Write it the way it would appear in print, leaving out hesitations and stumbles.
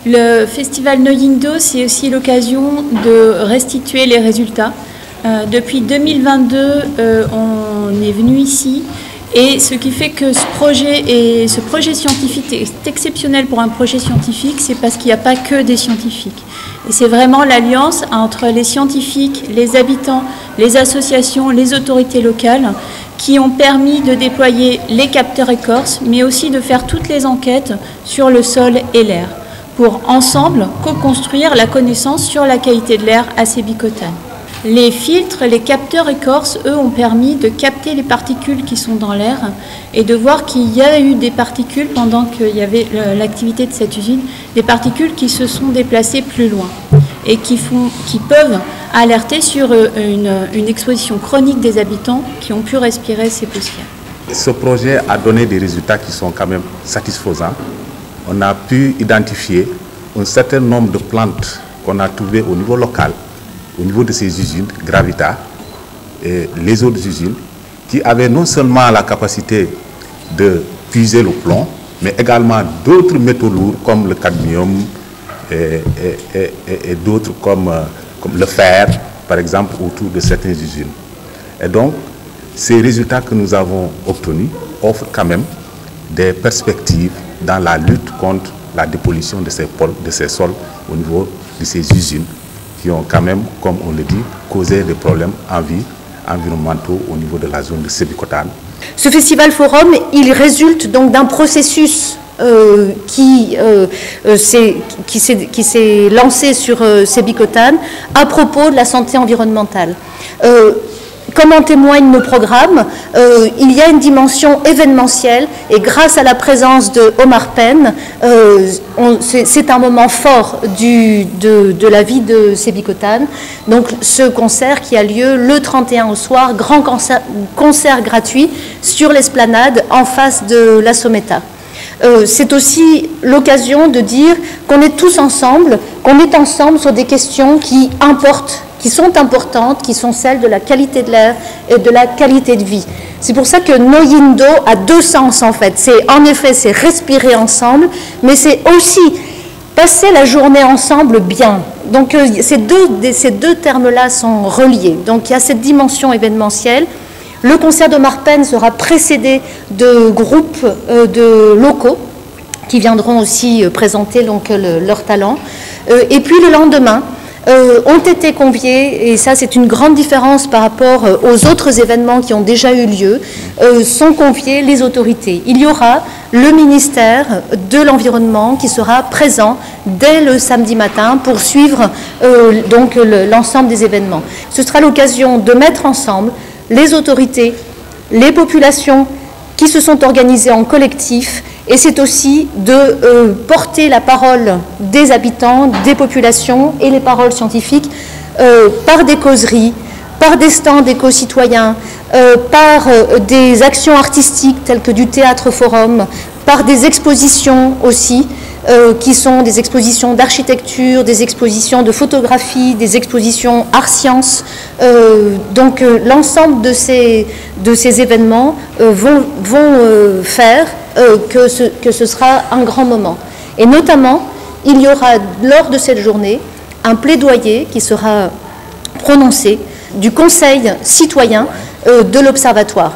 Le festival Noyindo, c'est aussi l'occasion de restituer les résultats. Depuis 2022, on est venu ici et ce qui fait que ce projet scientifique est exceptionnel pour un projet scientifique, c'est parce qu'il n'y a pas que des scientifiques. Et c'est vraiment l'alliance entre les scientifiques, les habitants, les associations, les autorités locales qui ont permis de déployer les capteurs écorces, mais aussi de faire toutes les enquêtes sur le sol et l'air, pour ensemble co-construire la connaissance sur la qualité de l'air à Sébikotane. Les filtres, les capteurs écorces, eux, ont permis de capter les particules qui sont dans l'air et de voir qu'il y a eu des particules pendant qu'il y avait l'activité de cette usine, des particules qui se sont déplacées plus loin et qui peuvent alerter sur une exposition chronique des habitants qui ont pu respirer ces poussières. Ce projet a donné des résultats qui sont quand même satisfaisants. On a pu identifier un certain nombre de plantes qu'on a trouvées au niveau local, au niveau de ces usines, Gravita et les autres usines, qui avaient non seulement la capacité de puiser le plomb, mais également d'autres métaux lourds comme le cadmium et d'autres comme le fer, par exemple, autour de certaines usines. Et donc, ces résultats que nous avons obtenus offrent quand même des perspectives dans la lutte contre la dépollution de ces sols au niveau de ces usines qui ont quand même, comme on le dit, causé des problèmes environnementaux au niveau de la zone de Sébikotane. Ce festival forum, il résulte donc d'un processus qui s'est lancé sur Sébikotane à propos de la santé environnementale. Comme en témoignent nos programmes, il y a une dimension événementielle et grâce à la présence de Omar Penn, c'est un moment fort de la vie de Sébikotane. Donc ce concert qui a lieu le 31 au soir, grand concert gratuit sur l'esplanade en face de la Someta. C'est aussi l'occasion de dire qu'on est tous ensemble, qu'on est ensemble sur des questions qui importent, qui sont importantes, qui sont celles de la qualité de l'air et de la qualité de vie. C'est pour ça que Noyindo a deux sens en fait. En effet, c'est respirer ensemble, mais c'est aussi passer la journée ensemble bien. Donc ces deux termes-là sont reliés. Donc il y a cette dimension événementielle. Le concert d'Omar Penn sera précédé de groupes locaux qui viendront aussi présenter donc, leur talent. Et puis le lendemain, ont été conviés, et ça c'est une grande différence par rapport aux autres événements qui ont déjà eu lieu, sont conviés les autorités. Il y aura le ministère de l'Environnement qui sera présent dès le samedi matin pour suivre donc l'ensemble des événements. Ce sera l'occasion de mettre ensemble les autorités, les populations qui se sont organisées en collectif, et c'est aussi de porter la parole des habitants, des populations et les paroles scientifiques par des causeries, par des stands d'éco-citoyens, par des actions artistiques telles que du théâtre forum, par des expositions aussi, qui sont des expositions d'architecture, des expositions de photographie, des expositions art-sciences. Donc l'ensemble de ces événements vont faire que ce sera un grand moment. Et notamment, il y aura lors de cette journée un plaidoyer qui sera prononcé du Conseil citoyen de l'Observatoire.